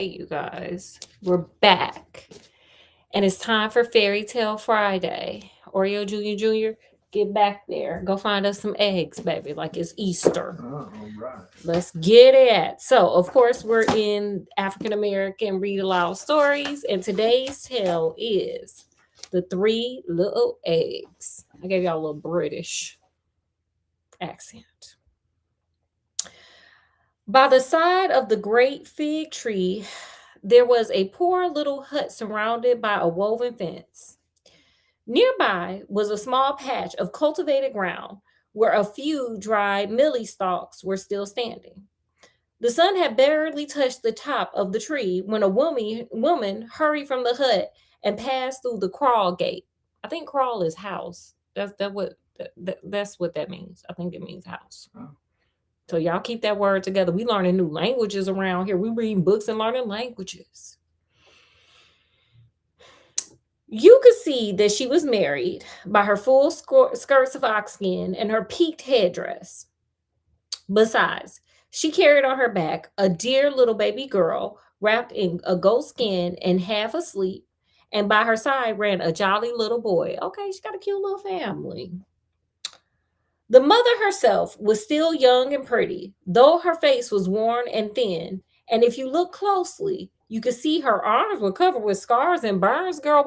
Hey, you guys, we're back, and it's time for Fairy Tale Friday. Oreo Jr., get back there. Go find us some eggs, baby, like it's Easter. All right. Let's get it. So, of course, we're in African American read aloud stories, and today's tale is The Three Little Eggs. I gave y'all a little British accent. By the side of the great fig tree, there was a poor little hut surrounded by a woven fence. Nearby was a small patch of cultivated ground where a few dried milly stalks were still standing. The sun had barely touched the top of the tree when a woman hurried from the hut and passed through the crawl gate. I think crawl is house. That's what that means. I think it means house. Oh. So y'all keep that word together. We learning new languages around here. We reading books and learning languages. You could see that she was married by her full skirts of oxskin and her peaked headdress. Besides, she carried on her back a dear little baby girl wrapped in a goat skin and half asleep, and by her side ran a jolly little boy. Okay, she got a cute little family. The mother herself was still young and pretty, though her face was worn and thin, and if you look closely, you could see her arms were covered with scars and burns. Girl,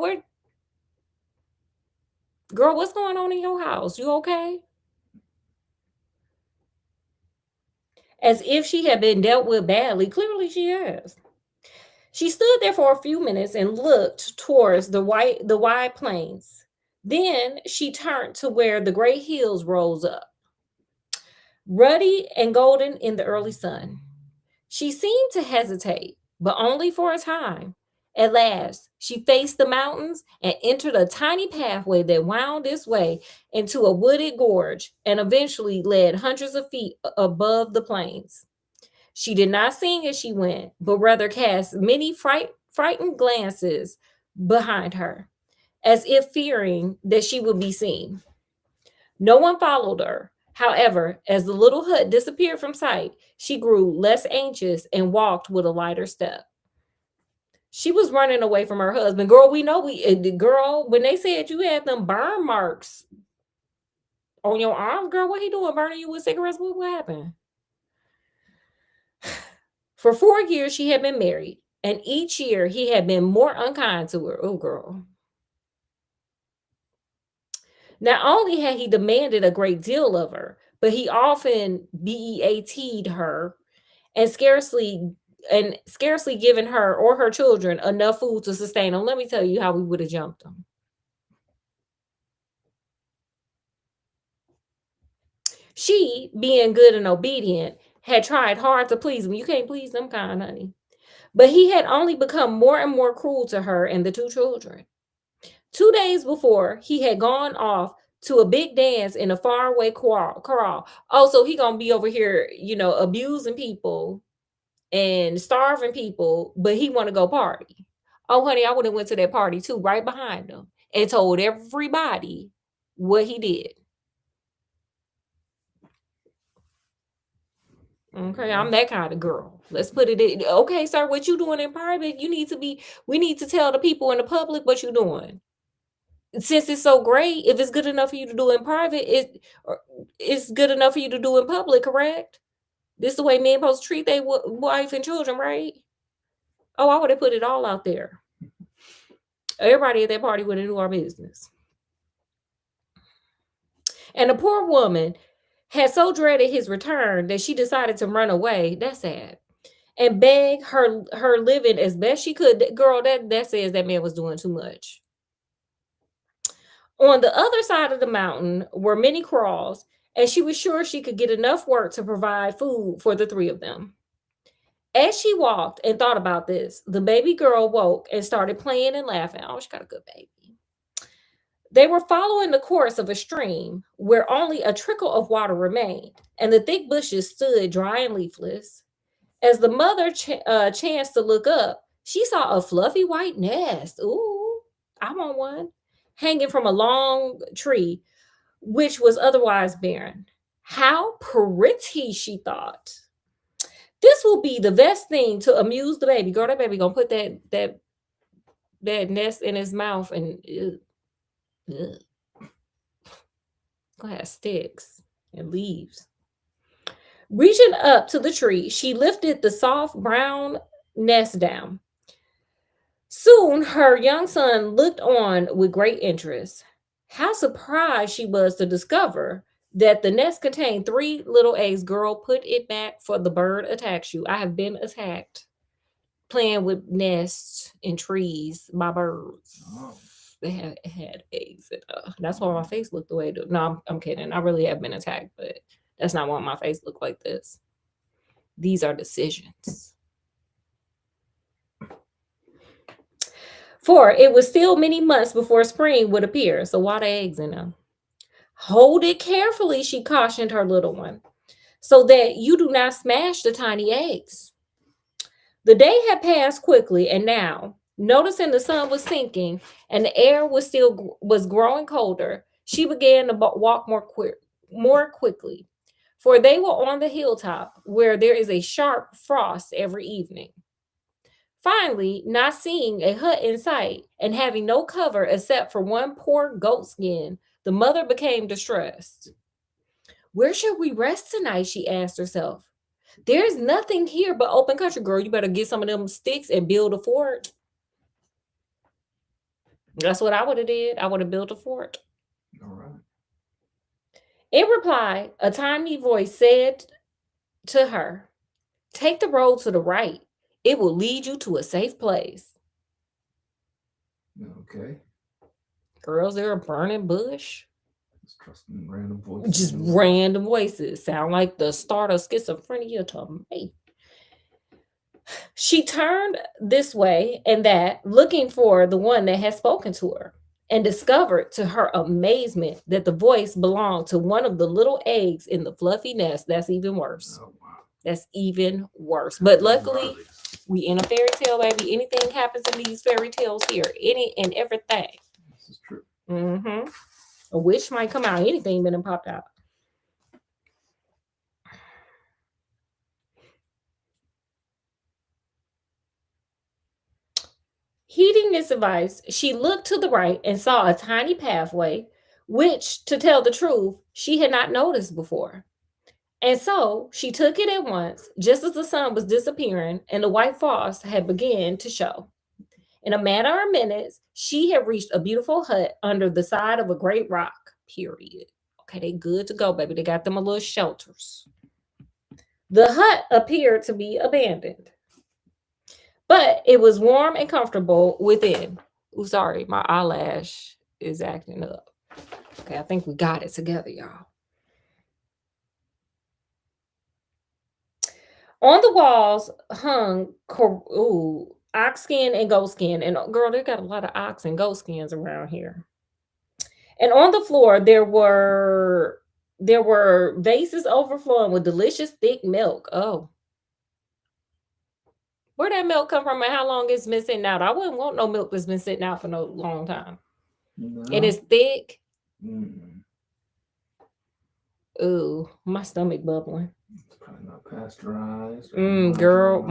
what's going on in your house? You okay? As if she had been dealt with badly. Clearly she has. She stood there for a few minutes and looked towards the wide plains. Then she turned to where the great hills rose up, ruddy and golden in the early sun. She seemed to hesitate, but only for a time. At last, she faced the mountains and entered a tiny pathway that wound its way into a wooded gorge and eventually led hundreds of feet above the plains. She did not sing as she went, but rather cast many frightened glances behind her, as if fearing that she would be seen. No one followed her. However, as the little hut disappeared from sight, she grew less anxious and walked with a lighter step. She was running away from her husband. Girl, we know girl, when they said you had them burn marks on your arms, girl, what he doing? Burning you with cigarettes? What happened? For 4 years she had been married, and each year he had been more unkind to her. Oh, girl. Not only had he demanded a great deal of her, but he often BEAT'd her and scarcely given her or her children enough food to sustain them. Let me tell you how we would have jumped them. She, being good and obedient, had tried hard to please him. You can't please them kind, honey. But he had only become more and more cruel to her and the two children. 2 days before, he had gone off to a big dance in a faraway corral. Oh, so he gonna be over here, abusing people and starving people, but he want to go party. Oh, honey, I would have went to that party too, right behind him, and told everybody what he did. Okay, I'm that kind of girl. Let's put it in. Okay, sir, what you doing in private? We need to tell the people in the public what you doing. Since it's so great, if it's good enough for you to do in private, it's good enough for you to do in public, correct? This is the way men supposed to treat their wife and children, right? Oh, I would have put it all out there. Everybody at that party would have knew our business. And the poor woman had so dreaded his return that she decided to run away. That's sad. And beg her living as best she could. Girl, that says that man was doing too much. On the other side of the mountain were many kraals, and she was sure she could get enough work to provide food for the three of them. As she walked and thought about this, the baby girl woke and started playing and laughing. Oh, she got a good baby. They were following the course of a stream where only a trickle of water remained, and the thick bushes stood dry and leafless. As the mother chanced to look up, she saw a fluffy white nest. Ooh, I want one. Hanging from a long tree, which was otherwise barren. How pretty, she thought. This will be the best thing to amuse the baby. Girl, that baby gonna put that nest in his mouth and gonna have sticks and leaves. Reaching up to the tree, she lifted the soft brown nest down. Soon her young son looked on with great interest. How surprised she was to discover that the nest contained 3 little eggs. Girl, put it back for the bird attacks you. I have been attacked playing with nests and trees by birds. Oh. They had eggs. That's why my face looked the way it do. No, I'm kidding. I really have been attacked, but that's not why my face looked like this. These are decisions. For it was still many months before spring would appear. So why the eggs in them? Hold it carefully, she cautioned her little one, so that you do not smash the tiny eggs. The day had passed quickly, and now, noticing the sun was sinking and the air was growing colder, she began to walk more quickly, for they were on the hilltop where there is a sharp frost every evening. Finally, not seeing a hut in sight and having no cover except for one poor goat skin, the mother became distressed. Where should we rest tonight? She asked herself. There's nothing here but open country. Girl, you better get some of them sticks and build a fort. That's what I would have did. I would have built a fort. All right. In reply, a tiny voice said to her, take the road to the right. It will lead you to a safe place. Okay. Girls, they're a burning bush. Just trusting random voices. Just random voices. Sound like the start of schizophrenia to me. She turned this way and that, looking for the one that had spoken to her, and discovered to her amazement that the voice belonged to one of the little eggs in the fluffy nest. That's even worse. Oh, wow. That's even worse. But luckily, we in a fairy tale, baby. Anything happens in these fairy tales here. Any and everything. This is true. Mm-hmm. A witch might come out. Anything been popped out. Heeding this advice, she looked to the right and saw a tiny pathway, which, to tell the truth, she had not noticed before. And so she took it at once, just as the sun was disappearing and the white frost had begun to show. In a matter of minutes, she had reached a beautiful hut under the side of a great rock, period. Okay, they good to go, baby. They got them a little shelters. The hut appeared to be abandoned, but it was warm and comfortable within. Oh, sorry, my eyelash is acting up. Okay, I think we got it together, y'all. On the walls hung ox skin and goat skin. And girl, they got a lot of ox and goat skins around here. And on the floor there were vases overflowing with delicious thick milk. Oh. Where that milk come from and how long it's been sitting out? I wouldn't want no milk that's been sitting out for no long time. No. And it's thick. Mm. Ooh, my stomach bubbling. It's probably not pasteurized. Girl.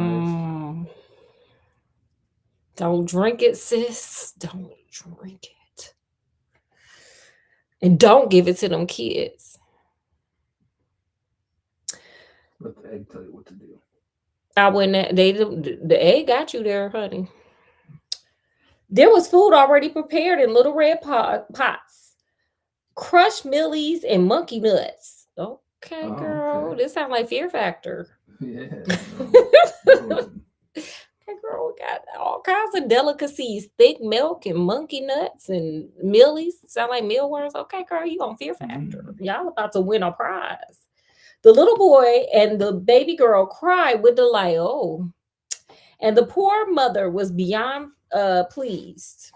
Don't drink it, sis. Don't drink it. And don't give it to them kids. Let the egg tell you what to do. I wouldn't. The egg got you there, honey. There was food already prepared in little red pots, crushed millies and monkey nuts. Okay, girl. Okay. This sounds like Fear Factor. Yeah. Okay, girl, we got all kinds of delicacies, thick milk and monkey nuts and millies. Sound like mealworms. Okay, girl, you on Fear Factor. Y'all about to win a prize. The little boy and the baby girl cried with delight. Oh, and the poor mother was beyond pleased.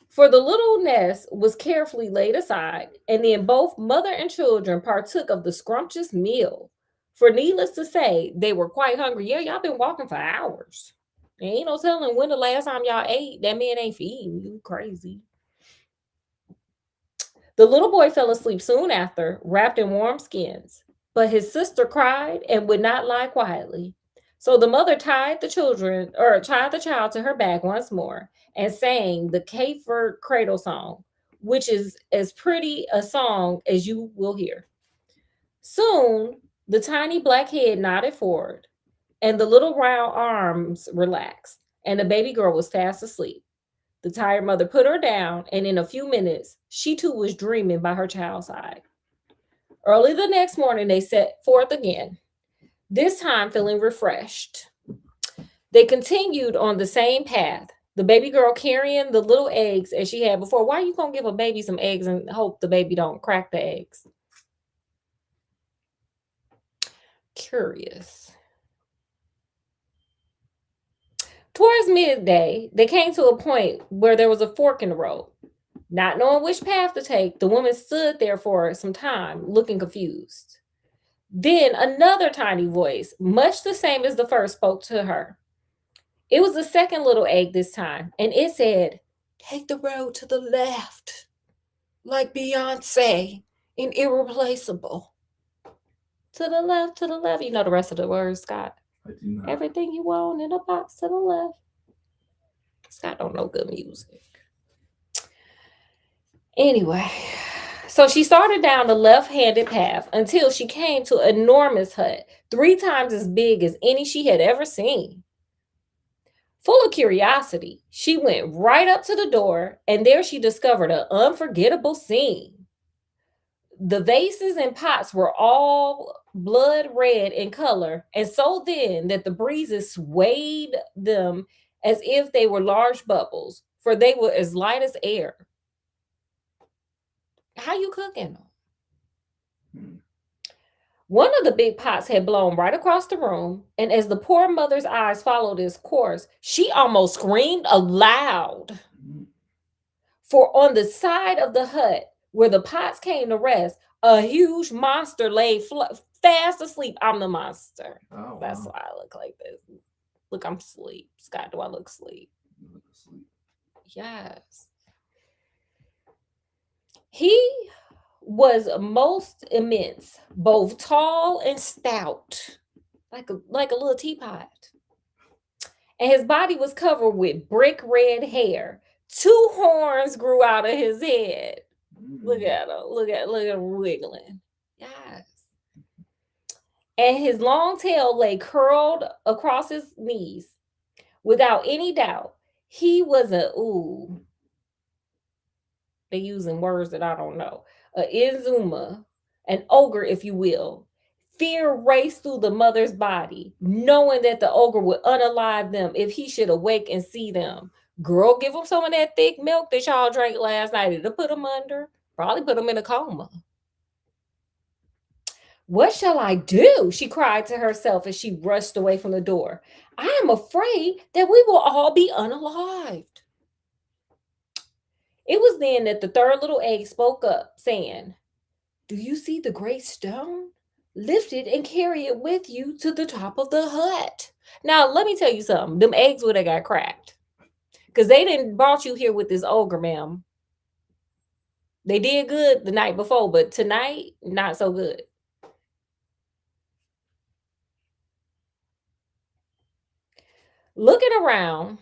For the little nest was carefully laid aside, and then both mother and children partook of the scrumptious meal. For needless to say, they were quite hungry. Yeah, y'all been walking for hours. There ain't no telling when the last time y'all ate. That man ain't feeding you. Crazy. The little boy fell asleep soon after, wrapped in warm skins. But his sister cried and would not lie quietly. So the mother tied the child to her back once more and sang the Kafir cradle song, which is as pretty a song as you will hear. Soon the tiny black head nodded forward and the little round arms relaxed, and the baby girl was fast asleep. The tired mother put her down, and in a few minutes, she too was dreaming by her child's side. Early the next morning, they set forth again, this time feeling refreshed. They continued on the same path, the baby girl carrying the little eggs as she had before. Why are you going to give a baby some eggs and hope the baby don't crack the eggs? Curious. Towards midday, they came to a point where there was a fork in the road. Not knowing which path to take, the woman stood there for some time, looking confused. Then another tiny voice, much the same as the first, spoke to her. It was the second little egg this time, and it said, "Take the road to the left, like Beyonce in Irreplaceable." To the left, to the left. You know the rest of the words, Scott. I do not. Everything you want in a box to the left. Scott don't know good music. Anyway, so she started down the left-handed path until she came to an enormous hut, 3 times as big as any she had ever seen. Full of curiosity, she went right up to the door, and there she discovered an unforgettable scene. The vases and pots were all blood red in color, and so thin that the breezes swayed them as if they were large bubbles, for they were as light as air. How you cooking them? Hmm. One of the big pots had blown right across the room, and as the poor mother's eyes followed its course, she almost screamed aloud. For on the side of the hut where the pots came to rest, a huge monster lay fast asleep. I'm the monster. Oh, That's wow. why I look like this. Look, I'm asleep. Scott, do I look asleep? You look asleep. Yes. He was most immense, both tall and stout, like a little teapot. And his body was covered with brick red hair. 2 horns grew out of his head. Look at him. Look at him wiggling. Yes. And his long tail lay curled across his knees. Without any doubt, he was they're using words that I don't know. A Izuma, an ogre, if you will. Fear raced through the mother's body, knowing that the ogre would unalive them if he should awake and see them. Girl, give them some of that thick milk that y'all drank last night. It'll put them under. Probably put them in a coma. What shall I do? She cried to herself as she rushed away from the door. I am afraid that we will all be unalived. It was then that the third little egg spoke up, saying, "Do you see the great stone? Lift it and carry it with you to the top of the hut." Now, let me tell you something. Them eggs would have got cracked. Because they didn't brought you here with this ogre, ma'am. They did good the night before, but tonight, not so good. Looking around,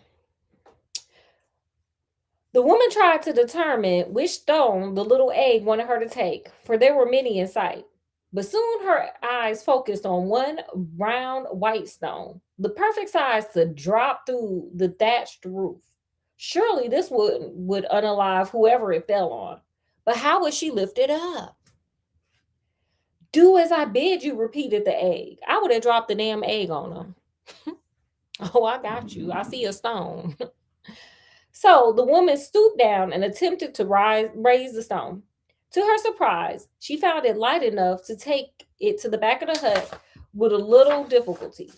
the woman tried to determine which stone the little egg wanted her to take, for there were many in sight. But soon her eyes focused on one round white stone, the perfect size to drop through the thatched roof. Surely this would unalive whoever it fell on. But how would she lift it up? "Do as I bid you," repeated the egg. I would have dropped the damn egg on them. Oh, I got you. I see a stone. So the woman stooped down and attempted to raise the stone. To her surprise, she found it light enough to take it to the back of the hut with a little difficulty.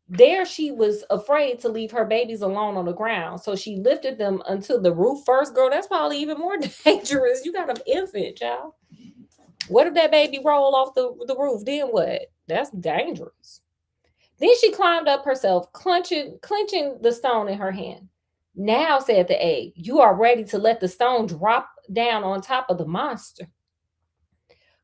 There she was afraid to leave her babies alone on the ground, so she lifted them until the roof first. Girl, that's probably even more dangerous. You got an infant, child. What if that baby roll off the roof? Then what? That's dangerous. Then she climbed up herself, clenching the stone in her hand. "Now," said the egg, "you are ready to let the stone drop down on top of the monster."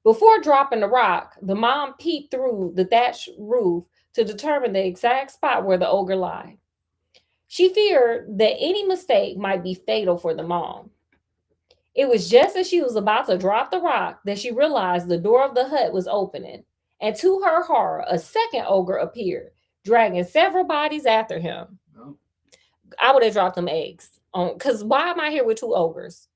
Before dropping the rock, the mom peeked through the thatched roof to determine the exact spot where the ogre lay. She feared that any mistake might be fatal for the mom. It was just as she was about to drop the rock that she realized the door of the hut was opening, and to her horror, a second ogre appeared, dragging several bodies after him. No. I would have dropped them eggs on, because why am I here with two ogres?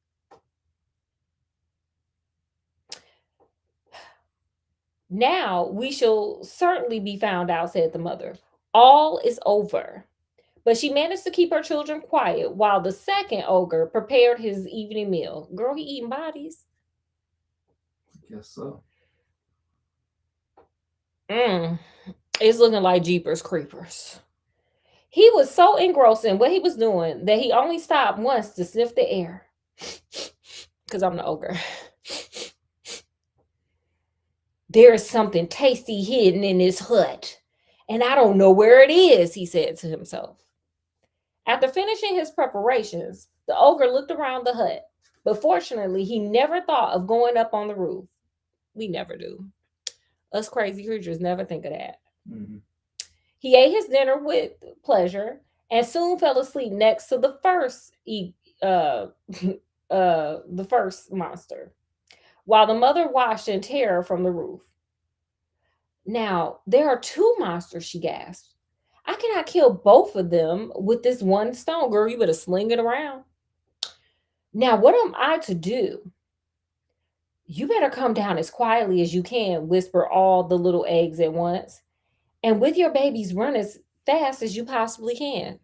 Now we shall certainly be found out, said the mother. All is over. But she managed to keep her children quiet while the second ogre prepared his evening meal. Girl, he eating bodies. I guess so. It's looking like Jeepers Creepers. He was so engrossed in what he was doing that he only stopped once to sniff the air. Because I'm the ogre. There is something tasty hidden in this hut, and I don't know where it is, he said to himself. After finishing his preparations, the ogre looked around the hut, but fortunately, he never thought of going up on the roof. We never do. Us crazy creatures never think of that. Mm-hmm. He ate his dinner with pleasure and soon fell asleep next to the first monster, while the mother watched in terror from the roof. Now, there are two monsters, she gasped. I cannot kill both of them with this one stone. Girl, you better sling it around. Now, what am I to do? You better come down as quietly as you can, whisper all the little eggs at once, and with your babies run as fast as you possibly can.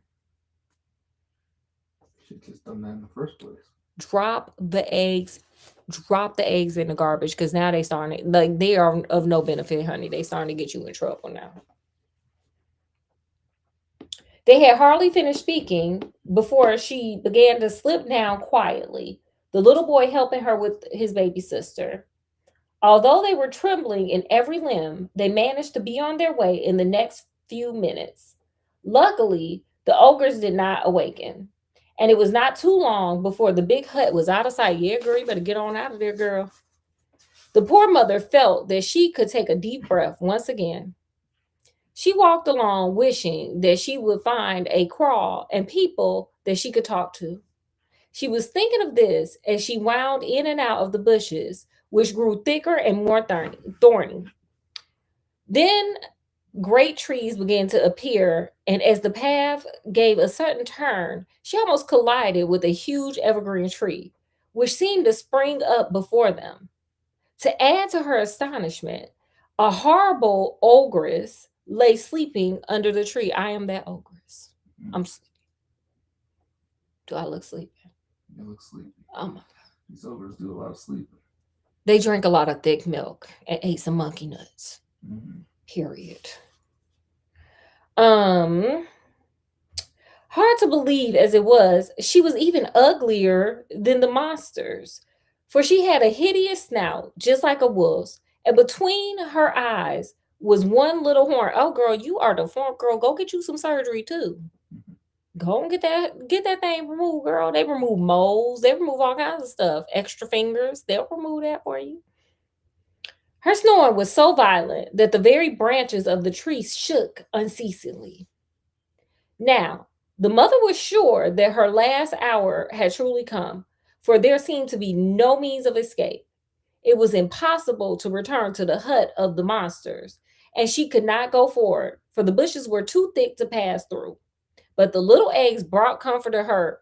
Should just done that in the first place. Drop the eggs in the garbage, because now they starting, like, they are of no benefit, honey. They starting to get you in trouble now. They had hardly finished speaking before she began to slip down quietly, the little boy helping her with his baby sister. Although they were trembling in every limb, they managed to be on their way in the next few minutes. Luckily, the ogres did not awaken, and it was not too long before the big hut was out of sight. Yeah, girl, you better get on out of there, girl. The poor mother felt that she could take a deep breath once again. She walked along wishing that she would find a kraal and people that she could talk to. She was thinking of this as she wound in and out of the bushes, which grew thicker and more thorny. Then great trees began to appear, and as the path gave a sudden turn, she almost collided with a huge evergreen tree, which seemed to spring up before them. To add to her astonishment, a horrible ogress lay sleeping under the tree. I am that ogress. I'm sleepy. Do I look sleepy? You look sleepy. Oh my God. These ogres do a lot of sleeping. They drank a lot of thick milk and ate some monkey nuts. Mm-hmm. Period. Hard to believe as it was, she was even uglier than the monsters, for she had a hideous snout, just like a wolf's, and between her eyes was one little horn. Oh, girl, you are the form, girl. Go get you some surgery too. Go and get that thing removed, girl. They remove moles. They remove all kinds of stuff. Extra fingers. They'll remove that for you. Her snoring was so violent that the very branches of the tree shook unceasingly. Now, the mother was sure that her last hour had truly come, for there seemed to be no means of escape. It was impossible to return to the hut of the monsters, and she could not go forward, for the bushes were too thick to pass through. But the little eggs brought comfort to her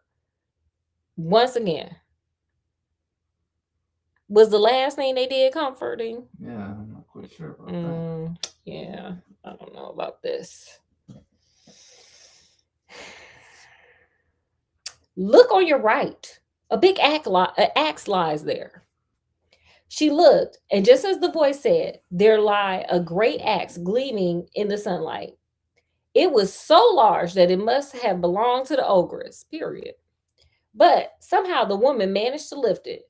once again. Was the last thing they did comforting? Yeah, I'm not quite sure about that. Yeah, I don't know about this. Look on your right. A big axe lies there. She looked, and just as the voice said, there lay a great axe gleaming in the sunlight. It was so large that it must have belonged to the ogress, period. But somehow the woman managed to lift it.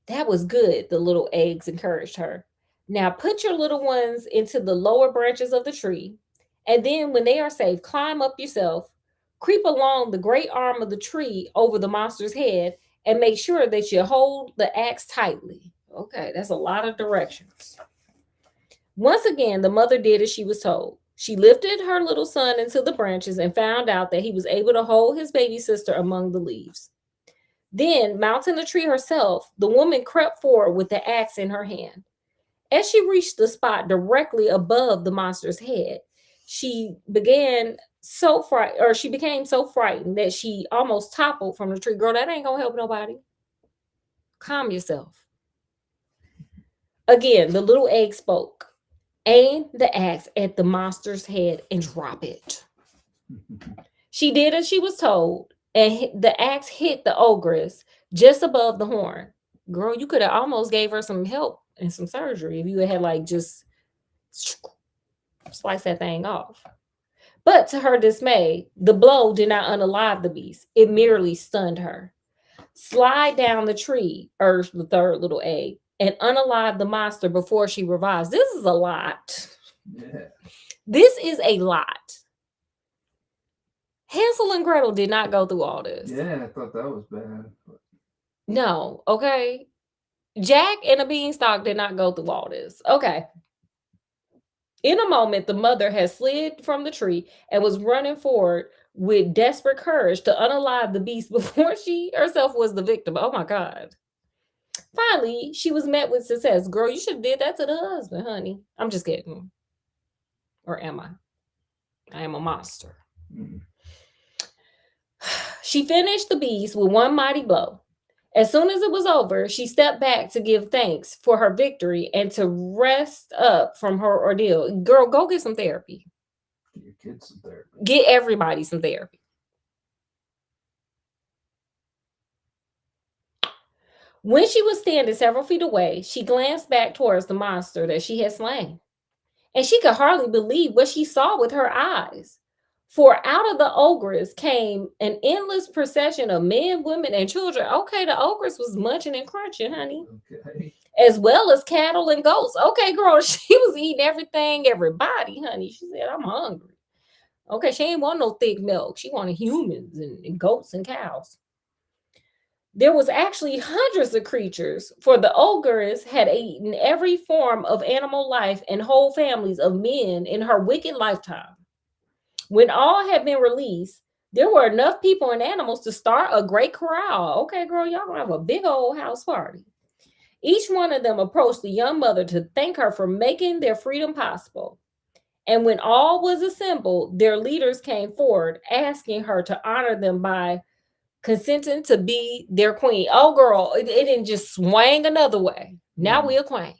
That was good, the little eggs encouraged her. Now put your little ones into the lower branches of the tree, and then when they are safe, climb up yourself, creep along the great arm of the tree over the monster's head, and make sure that you hold the axe tightly. Okay, that's a lot of directions. Once again, the mother did as she was told. She lifted her little son into the branches and found out that he was able to hold his baby sister among the leaves. Then, mounting the tree herself, the woman crept forward with the axe in her hand. As she reached the spot directly above the monster's head, she became so frightened that she almost toppled from the tree. Girl, that ain't gonna help nobody. Calm yourself. Again, the little egg spoke. Aim the axe at the monster's head and drop it. She did as she was told, and the axe hit the ogress just above the horn. Girl, you could have almost gave her some help and some surgery if you had like just slice that thing off. But to her dismay, the blow did not unalive the beast. It merely stunned her. Slide down the tree, urged the third little egg, and unalive the monster before she revives. This is a lot. Yeah. This is a lot. Hansel and Gretel did not go through all this. Yeah, I thought that was bad. No, okay. Jack and the Beanstalk did not go through all this. Okay. In a moment, the mother had slid from the tree and was running forward with desperate courage to unalive the beast before she herself was the victim. Oh my God. Finally, she was met with success. Girl, you should have did that to the husband, honey. I'm just kidding. Or am I? I am a monster. Mm. She finished the beast with one mighty blow. As soon as it was over, she stepped back to give thanks for her victory and to rest up from her ordeal. Girl, go get some therapy. Get your kids some therapy. Get everybody some therapy. When she was standing several feet away, she glanced back towards the monster that she had slain. And she could hardly believe what she saw with her eyes. For out of the ogress came an endless procession of men, women, and children. Okay, the ogress was munching and crunching, honey. Okay. As well as cattle and goats. Okay, girl, she was eating everything, everybody, honey. She said, I'm hungry. Okay, she ain't want no thick milk. She wanted humans and goats and cows. There was actually hundreds of creatures, for the ogress had eaten every form of animal life and whole families of men in her wicked lifetime. When all had been released, there were enough people and animals to start a great corral. Okay, girl, y'all gonna have a big old house party. Each one of them approached the young mother to thank her for making their freedom possible. And when all was assembled, their leaders came forward, asking her to honor them by consenting to be their queen. Oh, girl, it didn't just swang another way. Now we're a queen.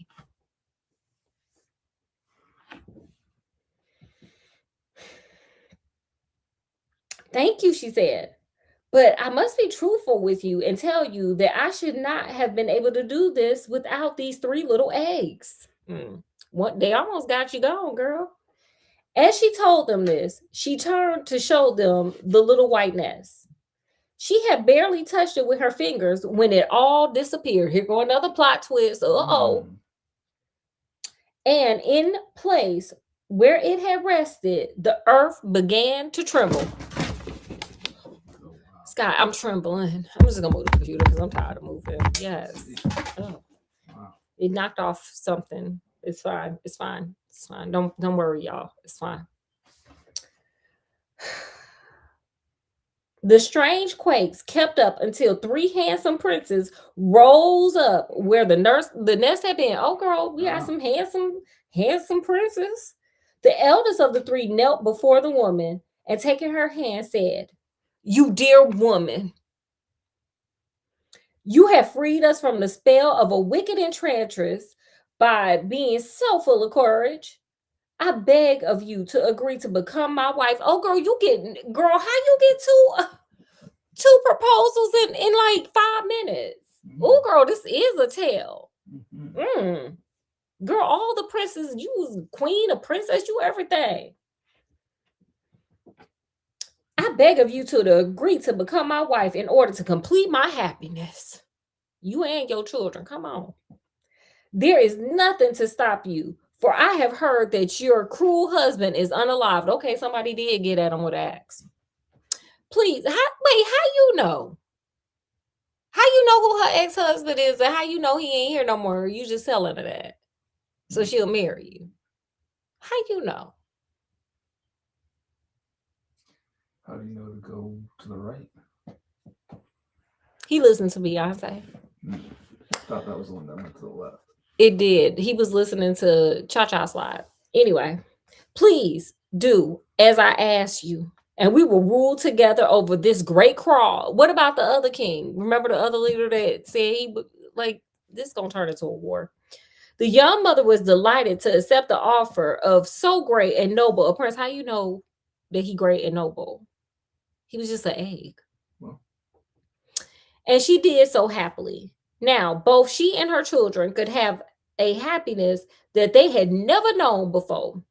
Thank you, she said. But I must be truthful with you and tell you that I should not have been able to do this without these three little eggs. What, they almost got you gone, girl. As she told them this, she turned to show them the little white nest. She had barely touched it with her fingers when it all disappeared. Here go another plot twist. Uh-oh. And in place where it had rested, the earth began to tremble. Scott, I'm trembling. I'm just gonna move the computer because I'm tired of moving. Yes. Oh. Wow. It knocked off something. It's fine. It's fine. It's fine. Don't worry, y'all. It's fine. The strange quakes kept up until three handsome princes rose up where the nest had been. Oh, girl, we got some handsome princes. The eldest of the three knelt before the woman and taking her hand said, "You dear woman, you have freed us from the spell of a wicked enchantress by being so full of courage. I beg of you to agree to become my wife." Oh, girl, how you get two proposals in like 5 minutes? Oh, girl, this is a tale. Girl, all the princes, you was queen, a princess, you everything. I beg of you to agree to become my wife in order to complete my happiness. You and your children, come on. There is nothing to stop you, for I have heard that your cruel husband is unalived. Okay, somebody did get at him with an axe. Please, how you know? How you know who her ex-husband is, and how you know he ain't here no more? You just telling her that, so she'll marry you. How you know? How do you know to go to the right? He listened to Beyonce. I thought that was the one that went to the left. It did. He was listening to Cha Cha Slide. Anyway, please do as I asked you, and we will rule together over this great crawl. What about the other king? Remember the other leader that said he would, like, this gonna turn into a war. The young mother was delighted to accept the offer of so great and noble a prince. How you know that he great and noble? He was just an egg. Well. And she did so happily. Now, both she and her children could have a happiness that they had never known before.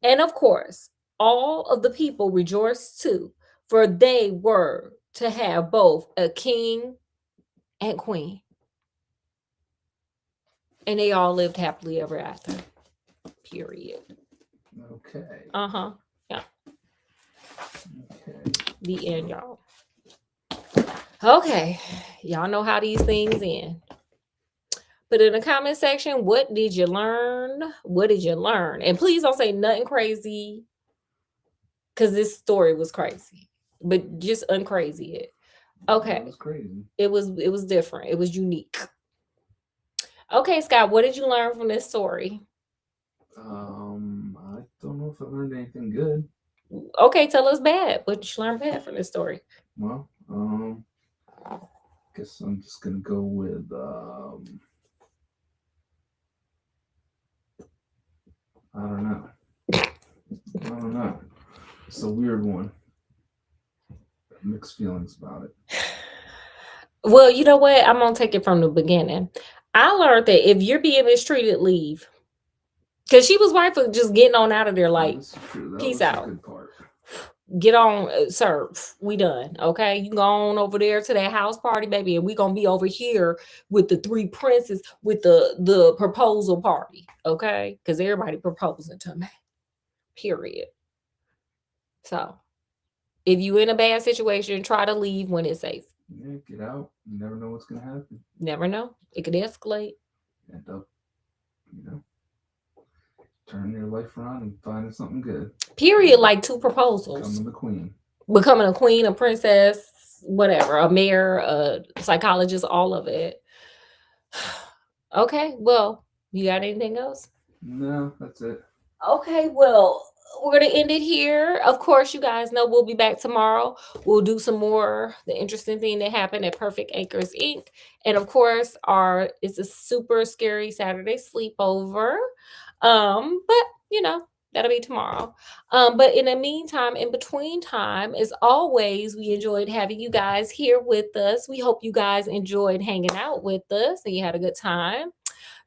And of course, all of the people rejoiced too, for they were to have both a king and queen. And they all lived happily ever after. Period. Okay. Uh-huh. Yeah. Okay. The end, y'all. Okay. Y'all know how these things end. Put in the comment section, what did you learn? What did you learn? And please don't say nothing crazy, because this story was crazy, but just uncrazy it. Okay. It was crazy. It was different. It was unique. Okay, Scott, what did you learn from this story? I don't know if I learned anything good. Okay, tell us bad. What did you learn bad from this story? Well, guess I'm just gonna go with I don't know. It's a weird one. Mixed feelings about it. Well, you know what? I'm gonna take it from the beginning. I learned that if you're being mistreated, leave. Because she was right for just getting on out of there, like, peace out. Good part. Get on, sir. We done. Okay, you go on over there to that house party, baby, and we gonna be over here with the three princes with the proposal party. Okay, because everybody proposing to me. Period. So, if you in a bad situation, try to leave when it's safe. Yeah, get out. You never know what's gonna happen. Never know. It could escalate. End up, turning your life around and finding something good. Period. Like 2 proposals. Becoming the queen. Becoming a queen, a princess, whatever, a mayor, a psychologist, all of it. Okay, well, you got anything else? No, that's it. Okay, well, we're going to end it here. Of course, you guys know we'll be back tomorrow. We'll do some more, the interesting thing that happened at Perfect Acres Inc. And of course, it's a super scary Saturday sleepover. But that'll be tomorrow. But in the meantime, in between time, as always, we enjoyed having you guys here with us. We hope you guys enjoyed hanging out with us and you had a good time.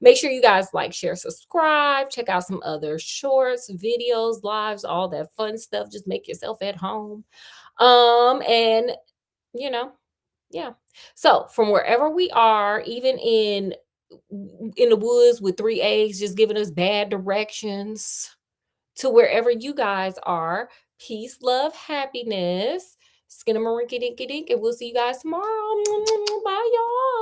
Make sure you guys like, share, subscribe, check out some other shorts, videos, lives, all that fun stuff. Just make yourself at home. And yeah. So from wherever we are, even in the woods with 3 eggs just giving us bad directions, to wherever you guys are, peace, love, happiness. Skinnamarink-a-dink-a-dink, and we'll see you guys tomorrow. Bye, y'all.